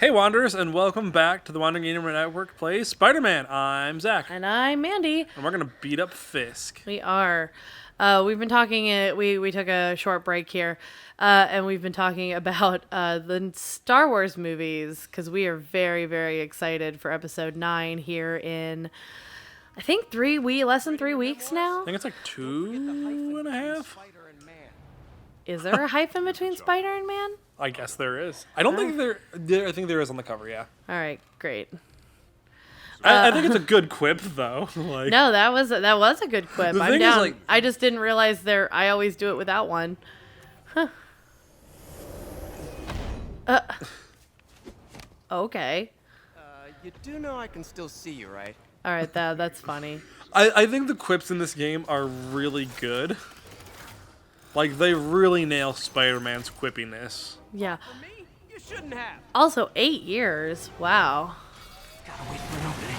Hey Wanderers, and welcome back to the Wandering Gamer Network plays Spider-Man. I'm Zach. And I'm Mandy. And we're going to beat up Fisk. We are. We've been talking, we took a short break here, and we've been talking about the Star Wars movies, because we are very, very excited for episode 9 here in, I think, less than 3 weeks now? I think it's like 2.5. Is there a hyphen between Spider and Man? I guess there is. I don't think there. I think there is on the cover, yeah. All right, great. I think it's a good quip, though. Like, No, that was a good quip. The I'm thing is, down. like- I just didn't realize I always do it without one. Huh. Okay. You do know I can still see you, right? All right, that's funny. I think the quips in this game are really good. Like, they really nail Spider-Man's quippiness. Yeah. For me, you shouldn't have. Also, 8 years. Wow. Gotta wait for an opening.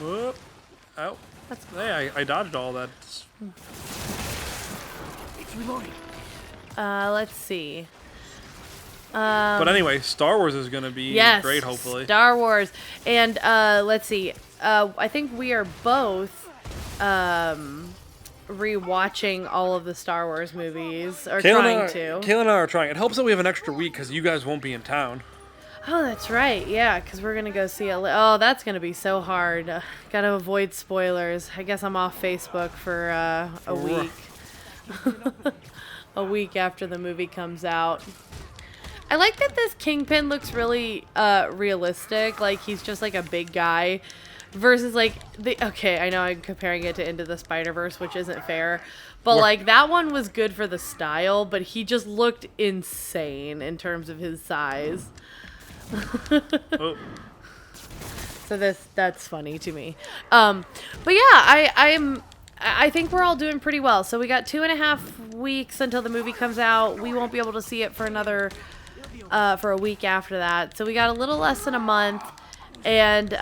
Whoop. Ow. Hey, I dodged all that. It's reloading. Let's see. But anyway, Star Wars is going to be Yes. great, hopefully. Star Wars. And let's see. I think we are both rewatching all of the Star Wars movies, or trying to. Kayla and I are trying. It helps that we have an extra week because you guys won't be in town. Oh, that's right. Yeah, because we're gonna go see Oh, that's gonna be so hard. Gotta avoid spoilers. I guess I'm off Facebook for a week. A week after the movie comes out. I like that this Kingpin looks really realistic. Like, he's just like a big guy. Versus, like, okay, I know I'm comparing it to Into the Spider-Verse, which isn't fair. But, like, that one was good for the style, but he just looked insane in terms of his size. Oh. So that's funny to me. But yeah, I think we're all doing pretty well. So we got 2.5 weeks until the movie comes out. We won't be able to see it for another, for a week after that. So we got a little less than a month. And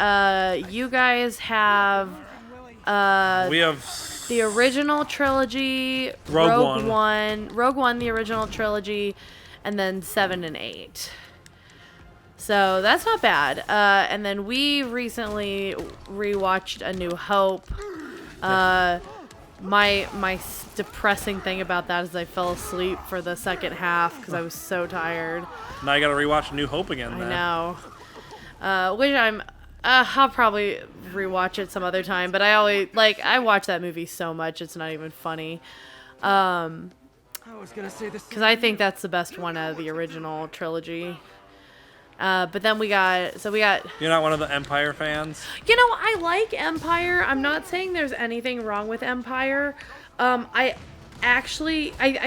you guys have We have the original trilogy, Rogue One, the original trilogy, and then 7 and 8. So that's not bad. And then we recently rewatched A New Hope. My depressing thing about that is I fell asleep for the second half because I was so tired. now you got to rewatch New Hope again. Then. I know. Which I'll probably rewatch it some other time, but I watch that movie so much it's not even funny. I was gonna say this. Because I think that's the best one out of the original trilogy. But then we got. You're not one of the Empire fans? I like Empire. I'm not saying there's anything wrong with Empire. I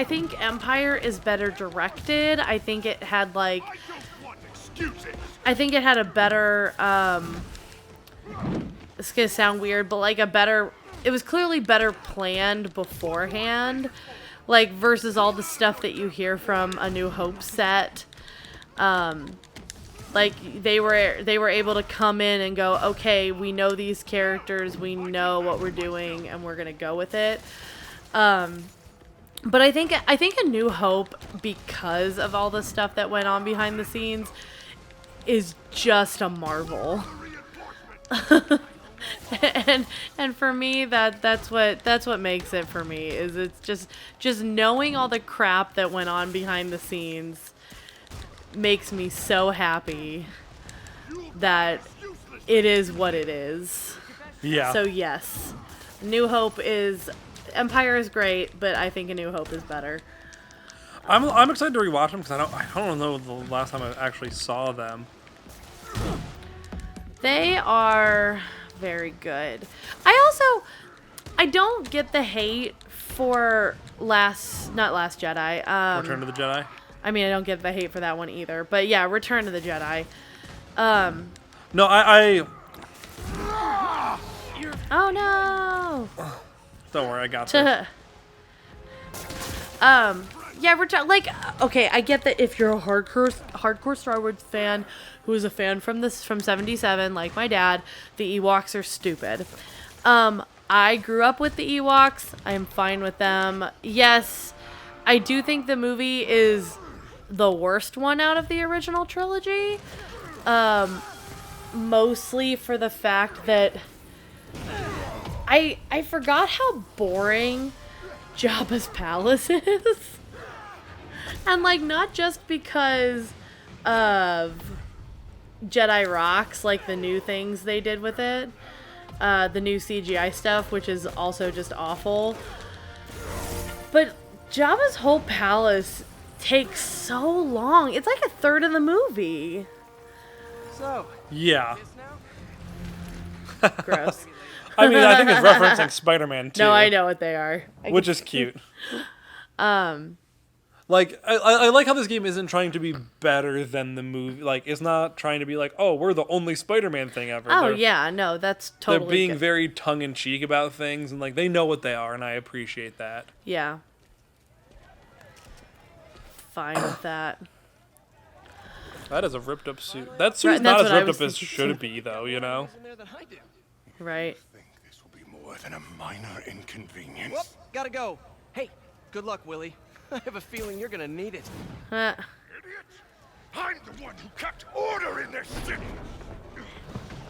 think Empire is better directed. I think it had a better, it's gonna sound weird, but it was clearly better planned beforehand, like, versus all the stuff that you hear from A New Hope set. Like, they were able to come in and go, okay, we know these characters, we know what we're doing, and we're gonna go with it. But I think A New Hope, because of all the stuff that went on behind the scenes, is just a marvel. and for me, that's what makes it for me, is it's just knowing all the crap that went on behind the scenes makes me so happy that it is what it is. Yeah. So yes, Empire is great, but I think A New Hope is better. I'm excited to rewatch them because I don't know the last time I actually saw them. They are very good. I don't get the hate for not Last Jedi. Return of the Jedi. I mean, I don't get the hate for that one either. But yeah, Return of the Jedi. No, I Oh no. don't worry, I got this. Yeah, okay, I get that if you're a hardcore Star Wars fan who is a fan from 77, like my dad, the Ewoks are stupid. I grew up with the Ewoks. I'm fine with them. Yes, I do think the movie is the worst one out of the original trilogy. Mostly for the fact that I forgot how boring Jabba's palace is. And like not just because of Jedi Rocks, like the new things they did with it. The new CGI stuff, which is also just awful. But Jabba's whole palace takes so long. It's like a third of the movie. So, Yeah. this now? Gross. I mean, I think it's referencing Spider-Man 2. No, I know what they are. Which is cute. Like, I like how this game isn't trying to be better than the movie. Like, it's not trying to be like, oh, we're the only Spider-Man thing ever. Oh, They're- yeah, no, that's totally They're being good. very tongue-in-cheek about things, and, like, they know what they are, and I appreciate that. Yeah. Fine with that. That is a ripped-up suit. That suit's Right, not that's as what I ripped was up as thinking, should too. be, though, you know? In there than I do. Right. think this will be more than a minor inconvenience. Whoop, gotta go. Hey, good luck, Willie. I have a feeling you're gonna need it. Uh, Idiot! I'm the one who kept order in this city!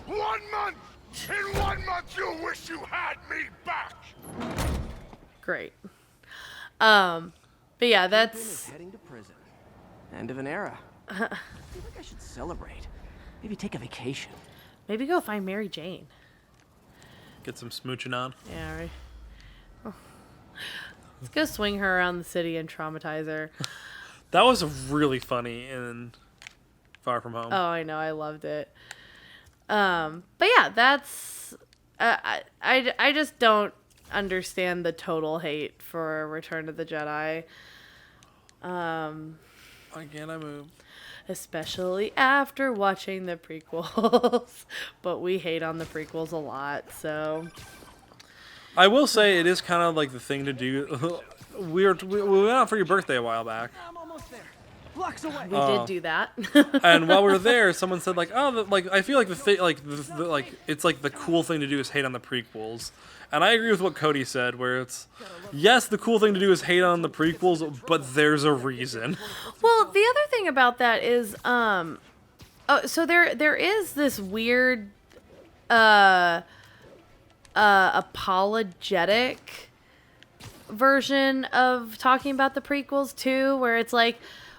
1 month! In 1 month you'll wish you had me back! great. But yeah, Is that's... heading to prison. End of an era. I feel like I should celebrate. Maybe take a vacation. Maybe go find Mary Jane. Get some smooching on. Yeah, right. Oh. Let's go swing her around the city and traumatize her. That was really funny in Far From Home. Oh, I know. I loved it. But yeah, that's... I just don't understand the total hate for Return of the Jedi. Why can't I move? Especially after watching the prequels. But we hate on the prequels a lot, so... I will say it is kind of like the thing to do. We went out for your birthday a while back, I'm almost there. Blocks away. We did do that. and while we were there, someone said like, "Oh, like I feel like the thing, like like it's like the cool thing to do is hate on the prequels." And I agree with what Cody said, where it's yes, the cool thing to do is hate on the prequels, but there's a reason. Well, the other thing about that is, so there is this weird, apologetic version of talking about the prequels too, where it's like,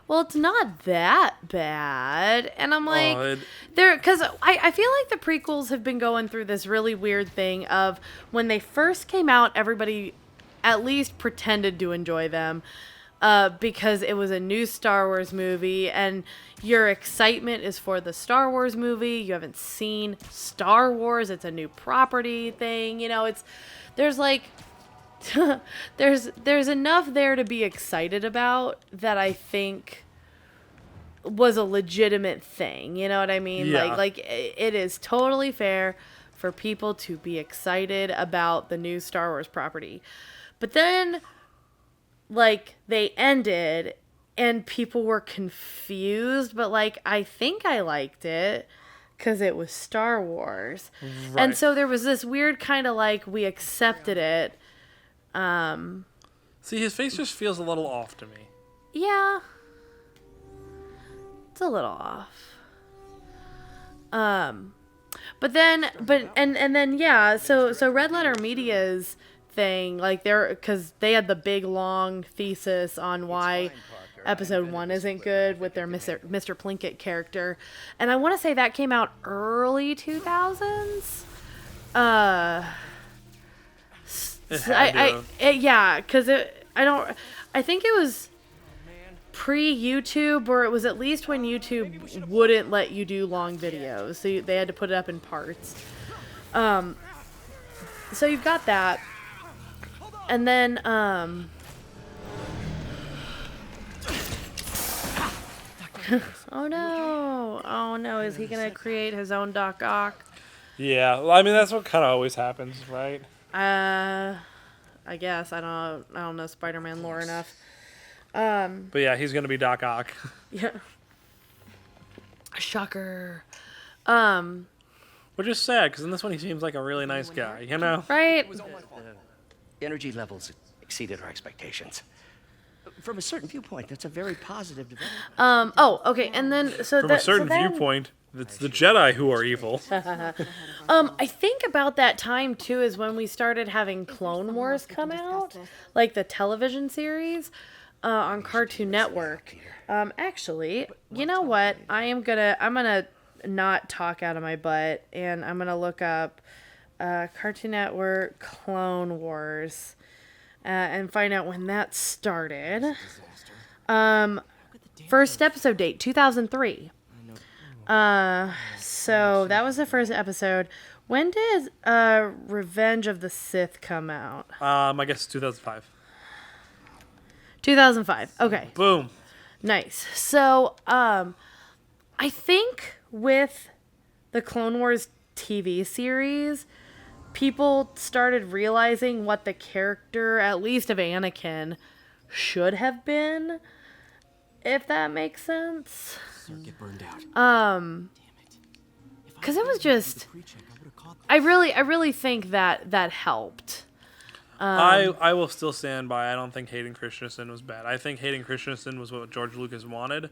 well, it's not that bad, and I'm like, because I feel like the prequels have been going through this really weird thing of when they first came out, everybody at least pretended to enjoy them. Because it was a new Star Wars movie, and your excitement is for the Star Wars movie. You haven't seen Star Wars; it's a new property thing. You know, there's like there's enough there to be excited about that I think was a legitimate thing. You know what I mean? Yeah. Like it is totally fair for people to be excited about the new Star Wars property, but then, like, they ended and people were confused, but like I think I liked it because it was Star Wars. Right. And so there was this weird kind of like we accepted it. See, his face just feels a little off to me. Yeah. It's a little off. But then yeah, so Red Letter Media's thing, like because they had the big long thesis on why episode 1 isn't good with their Mr. Plinkett character, and I want to say that came out early 2000s. Yeah, because I think it was pre-YouTube, or it was at least when YouTube wouldn't let you do long videos, so they had to put it up in parts. So you've got that. And then, oh no, is he gonna create his own Doc Ock? Yeah, well, I mean that's what kind of always happens, right? I guess, I don't know Spider-Man lore enough. But yeah, he's gonna be Doc Ock. Yeah. Shocker. Which is sad, because in this one he seems like a really nice guy, you know? Right? Energy levels exceeded our expectations. From a certain viewpoint, that's a very positive development. Oh, okay, and then, so From a certain viewpoint, It's the Jedi who are evil. I think about that time too is when we started having Clone Wars come out, like the television series on Cartoon Network. Actually, you know what? I'm gonna not talk out of my butt, and I'm gonna look up Cartoon Network Clone Wars and find out when that started. First episode date 2003. So that was the first episode. When did Revenge of the Sith come out? I guess 2005. 2005. Okay. Boom. Nice. So, I think with the Clone Wars TV series, people started realizing what the character, at least of Anakin, should have been, if that makes sense. Get burned out. Because it was just, I really think that helped. I will still stand by. I don't think Hayden Christensen was bad. I think Hayden Christensen was what George Lucas wanted.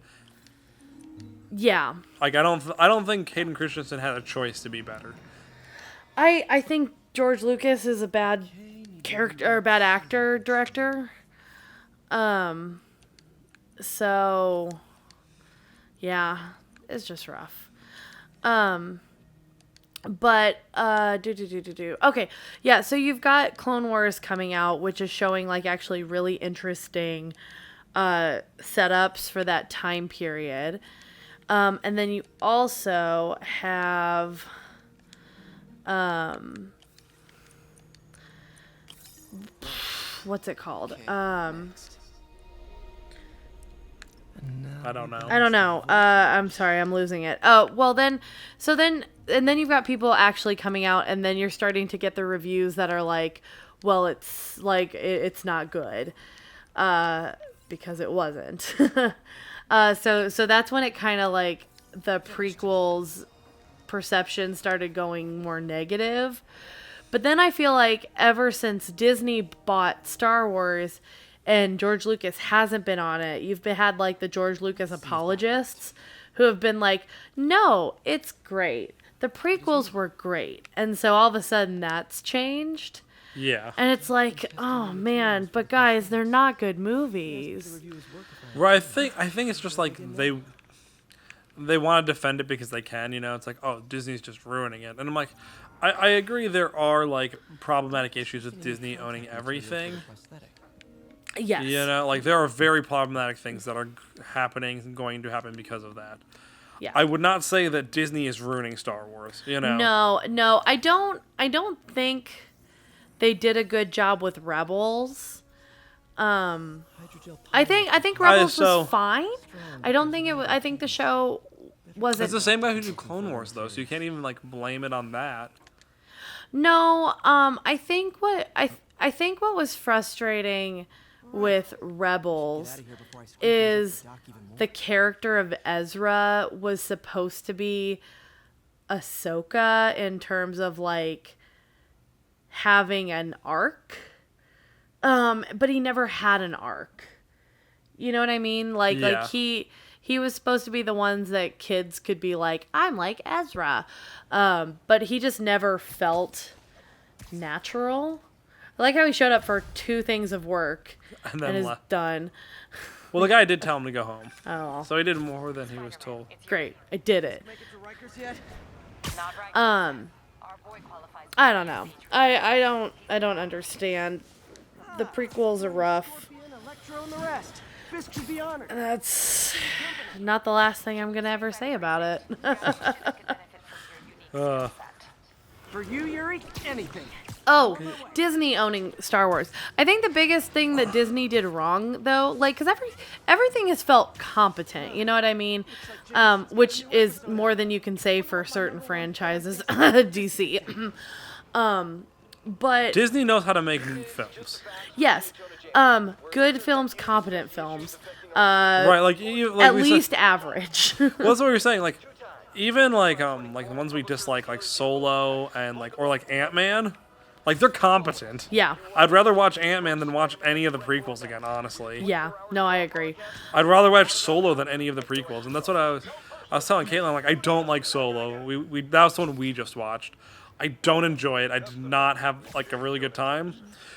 Yeah. Like I don't think Hayden Christensen had a choice to be better. I think George Lucas is a bad character or bad actor director. So yeah, it's just rough. But okay, yeah, so you've got Clone Wars coming out, which is showing like actually really interesting setups for that time period. And then you also have what's it called? I don't know. I don't know. I'm sorry, I'm losing it. Oh, well then, and then you've got people actually coming out, and then you're starting to get the reviews that are like, well, it's like, it's not good, because it wasn't. So that's when it kind of like, the prequels perception started going more negative. But then I feel like ever since Disney bought Star Wars, and George Lucas hasn't been on it, you've had like the George Lucas apologists who have been like, no, it's great. The prequels were great. And so all of a sudden that's changed. Yeah. And it's like, oh man, but guys, they're not good movies. Well, I think it's just like they want to defend it because they can, you know. It's like, oh, Disney's just ruining it. And I'm like, I agree there are like problematic issues with Disney owning everything. Yes. You know, like there are very problematic things that are happening and going to happen because of that. Yeah. I would not say that Disney is ruining Star Wars, you know. No, I don't think they did a good job with Rebels. I think Rebels was fine. I don't think it was. I think the show wasn't. It's the same guy who did Clone Wars though, so you can't even like blame it on that. No, I think what was frustrating with Rebels is the character of Ezra was supposed to be Ahsoka in terms of like having an arc, but he never had an arc. You know what I mean? Like he was supposed to be the ones that kids could be like, I'm like Ezra, but he just never felt natural. I like how he showed up for 2 things of work and is done. Well, the guy did tell him to go home. Oh. So he did more than he was told. Great. I did it. I don't know. I don't understand. The prequels are rough. That's not the last thing I'm going to ever say about it. For you, Yuri, anything. Oh, Disney owning Star Wars. I think the biggest thing that Disney did wrong, though, like, because everything has felt competent, you know what I mean? Which is more than you can say for certain franchises, DC. But Disney knows how to make films. yes, good films, competent films. Right, like at least average. Well, that's what you're saying. Like, even like the ones we dislike, like Solo and like Ant-Man. Like, they're competent. Yeah. I'd rather watch Ant-Man than watch any of the prequels again, honestly. Yeah. No, I agree. I'd rather watch Solo than any of the prequels, and that's what I was... I was telling Caitlin, like, I don't like Solo. That was the one we just watched. I don't enjoy it. I did not have like a really good time.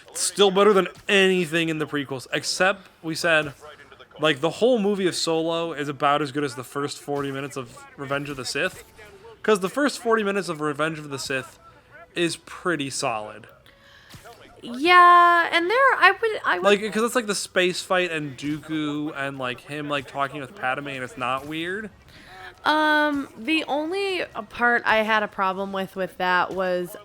It's still better than anything in the prequels, except we said, like, the whole movie of Solo is about as good as the first 40 minutes of Revenge of the Sith, because the first 40 minutes of Revenge of the Sith is pretty solid. Yeah, and I would Like, because it's like the space fight and Dooku and like him like talking with Padme, and it's not weird. The only part I had a problem with that was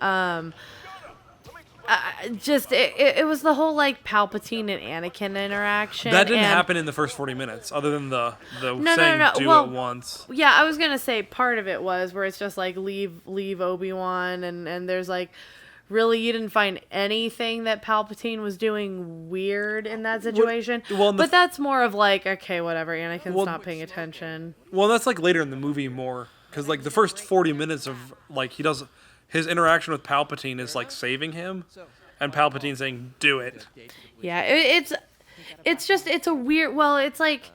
just it was the whole like Palpatine and Anakin interaction. That didn't happen in the first 40 minutes, other than the saying no. do Well, it once. Yeah, I was gonna say part of it was where it's just like leave Obi-Wan, and there's like, really, you didn't find anything that Palpatine was doing weird in that situation. But that's more of like, okay, whatever, Anakin's not paying attention. Well, that's like later in the movie more, because like the first 40 minutes of like his interaction with Palpatine is like saving him, and Palpatine saying do it. Yeah, it's a weird. Well, it's like,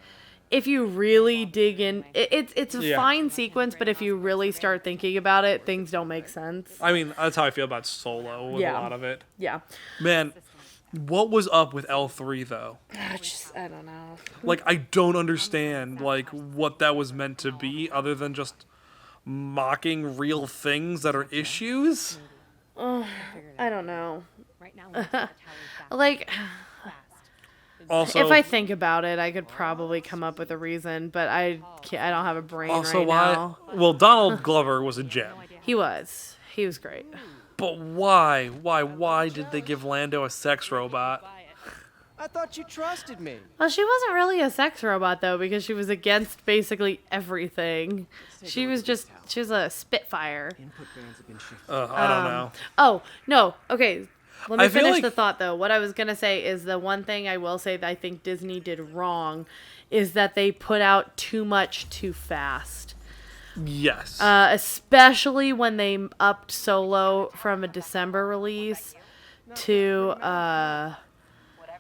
if you really dig in, it's a fine sequence, but if you really start thinking about it, things don't make sense. I mean, that's how I feel about Solo with a lot of it. Yeah. Man, what was up with L3 though? I don't know. Like, I don't understand like what that was meant to be, other than just mocking real things that are issues. I don't know. Like, Also, if I think about it, I could probably come up with a reason, but I don't have a brain right why? now. Well, Donald Glover was a gem. He was great. But why? Why did they give Lando a sex robot? I thought you trusted me. Well, she wasn't really a sex robot though, because she was against basically everything. She was a Spitfire. Input bands have been shifted. I don't know. Oh no, okay. Let me I feel finish like- the thought, though. What I was going to say is the one thing I will say that I think Disney did wrong is that they put out too much too fast. Yes. Especially when they upped Solo from a December release to,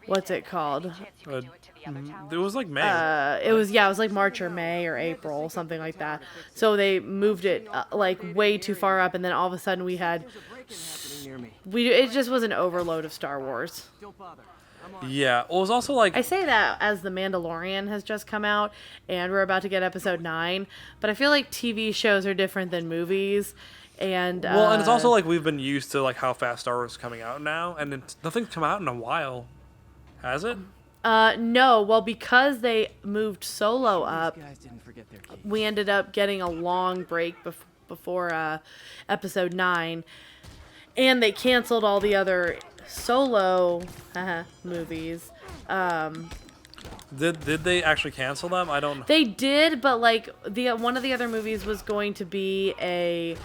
what's it called? It was like May. It was like March or May or April, something like that. So they moved it like way too far up, and then all of a sudden we had... It just was an overload of Star Wars. Yeah. Well, it was also like... I say that as The Mandalorian has just come out, and we're about to get episode 9, but I feel like TV shows are different than movies, and... Well, and it's also like we've been used to like how fast Star Wars is coming out now, and nothing's come out in a while. Has it? No, well, because they moved Solo up, These guys didn't forget their keys. we ended up getting a long break before episode 9, and they canceled all the other Solo movies. Did they actually cancel them? I don't know. They did, but like one of the other movies was going to be a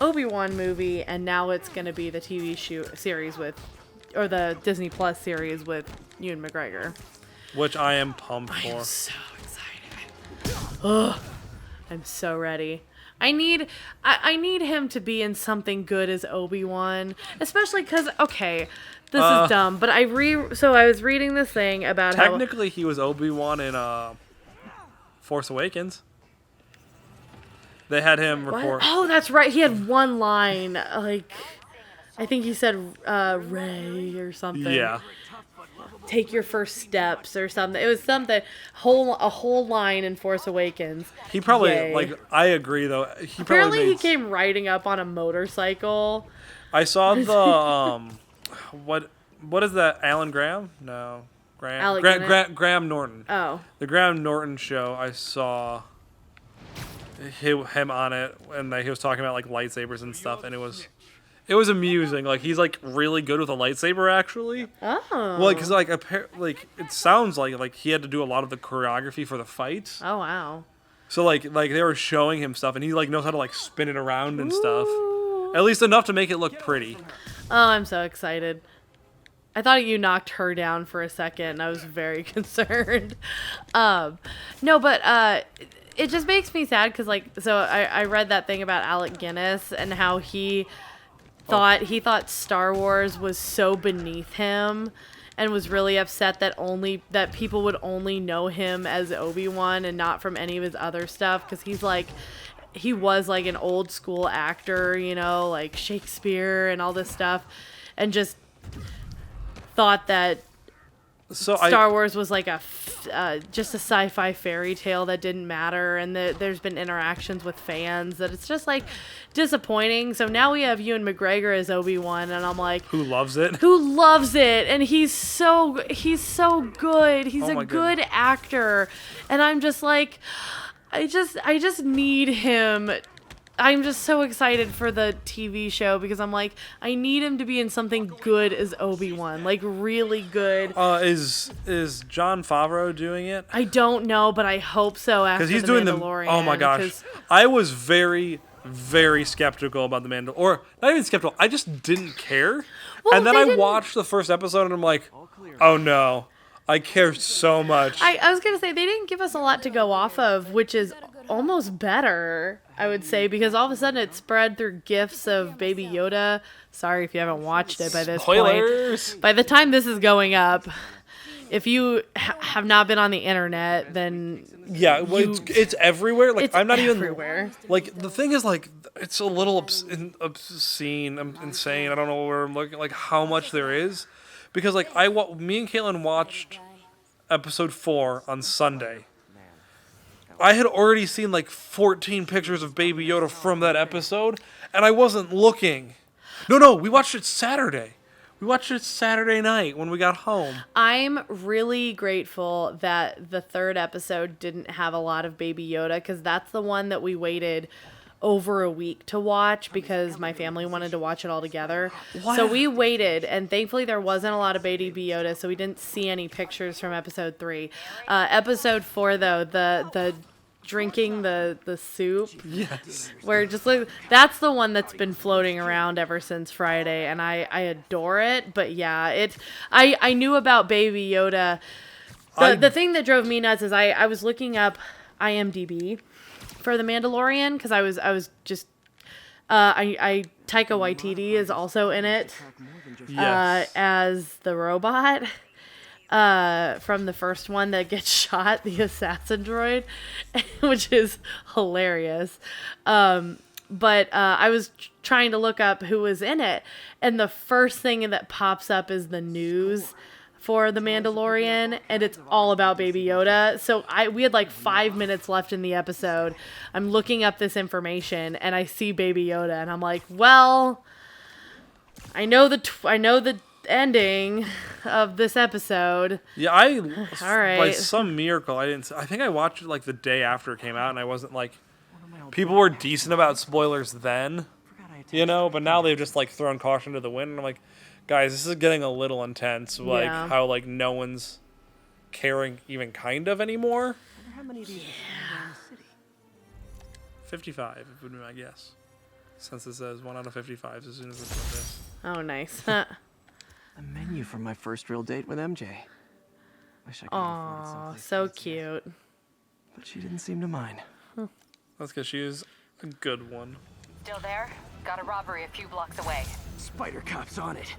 Obi-Wan movie, and now it's going to be the TV series or the Disney Plus series with Ewan McGregor. Which I am pumped for. I'm so excited. Ugh, I'm so ready. I need him to be in something good as Obi-Wan, especially because, okay, this is dumb, but I was reading this thing about Technically, he was Obi-Wan in Force Awakens. They had him record. Oh, that's right. He had one line, like, I think he said Ray or something. Yeah. Take your first steps or something. It was something a whole line in Force Awakens. He probably Yay. I agree though. Apparently he came riding up on a motorcycle. I saw the what is that? Alan Graham? No, Graham Norton. Oh. The Graham Norton show. I saw him on it, and he was talking about like lightsabers and stuff, and it was amusing. Like, he's like really good with a lightsaber, actually. Oh. Well, because like it sounds like he had to do a lot of the choreography for the fights. Oh wow. So like they were showing him stuff, and he like knows how to like spin it around and stuff. Ooh. At least enough to make it look pretty. Oh, I'm so excited. I thought you knocked her down for a second, and I was very concerned. No, but it just makes me sad because I read that thing about Alec Guinness and how he thought Star Wars was so beneath him, and was really upset that people would only know him as Obi-Wan and not from any of his other stuff, because he was like an old school actor, you know, like Shakespeare and all this stuff, and just thought that Star Wars was like just a sci-fi fairy tale that didn't matter, and there's been interactions with fans that it's just like disappointing. So now we have Ewan McGregor as Obi-Wan, and I'm like, who loves it, and he's so good. He's a good actor, and I'm just like, I just need him. I'm just so excited for the TV show because I'm like, I need him to be in something good as Obi-Wan, like really good. Is Jon Favreau doing it? I don't know, but I hope so. After he's the doing Mandalorian. Oh my gosh, I was very, very skeptical about the Mandalorian, or not even skeptical. I just didn't care. Well, and then I watched the first episode, and I'm like, oh no, I care so much. I was gonna say they didn't give us a lot to go off of, which is almost better, I would say, because all of a sudden it spread through gifs of Baby Yoda. Sorry if you haven't watched it by this point. By the time this is going up, if you have not been on the internet, then yeah, well, it's everywhere. Like, I'm not everywhere. Even like, the thing is, like, it's a little obscene, insane. I don't know where I'm looking, like how much there is, because like me and Caitlin watched episode 4 on Sunday. I had already seen like 14 pictures of Baby Yoda from that episode, and I wasn't looking. No, we watched it Saturday. We watched it Saturday night when we got home. I'm really grateful that the 3rd episode didn't have a lot of Baby Yoda, because that's the one that we waited over a week to watch because my family wanted to watch it all together. Wow. So we waited, and thankfully there wasn't a lot of Baby Yoda, so we didn't see any pictures from episode 3. Episode 4, though, the drinking the soup. Yes. Where just like, that's the one that's been floating around ever since Friday, and I adore it. But yeah, I knew about Baby Yoda. The thing that drove me nuts is I was looking up IMDb for The Mandalorian, because I was just Taika Waititi is also in it. Yes. As the robot from the first one that gets shot, the assassin droid, which is hilarious. But I was trying to look up who was in it, and the first thing that pops up is the news for The Mandalorian, and it's all about Baby Yoda. So we had like 5 minutes left in the episode. I'm looking up this information, and I see Baby Yoda, and I'm like, well, I know the ending of this episode. Yeah, all right. By some miracle, I think I watched it like the day after it came out, and I wasn't like, people were decent about spoilers then, you know, but now they've just like thrown caution to the wind, and I'm like, guys, this is getting a little intense. Like, how like no one's caring even kind of anymore. How many of these are around the city? 55 would be my guess, since it says 1 out of 55 as soon as it's like this. Oh, nice. A menu from my first real date with MJ. Wish I could afford it someplace so fancier. cute. But she didn't seem to mind. That's because she is a good one. Still there? Got a robbery a few blocks away. Spider Cop's on it.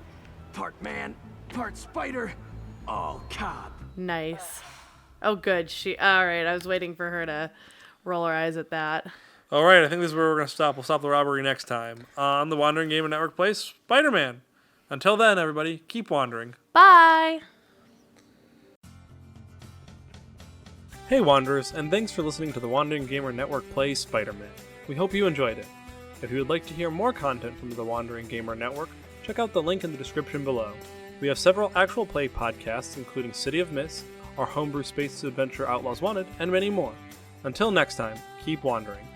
Part man, part spider, all cop. Nice. Oh, good. All right. I was waiting for her to roll her eyes at that. All right, I think this is where we're going to stop. We'll stop the robbery next time on the Wandering Gamer Network plays Spider-Man. Until then, everybody, keep wandering. Bye! Hey, Wanderers, and thanks for listening to the Wandering Gamer Network play Spider-Man. We hope you enjoyed it. If you would like to hear more content from the Wandering Gamer Network, check out the link in the description below. We have several actual play podcasts, including City of Mist, our homebrew space adventure Outlaws Wanted, and many more. Until next time, keep wandering.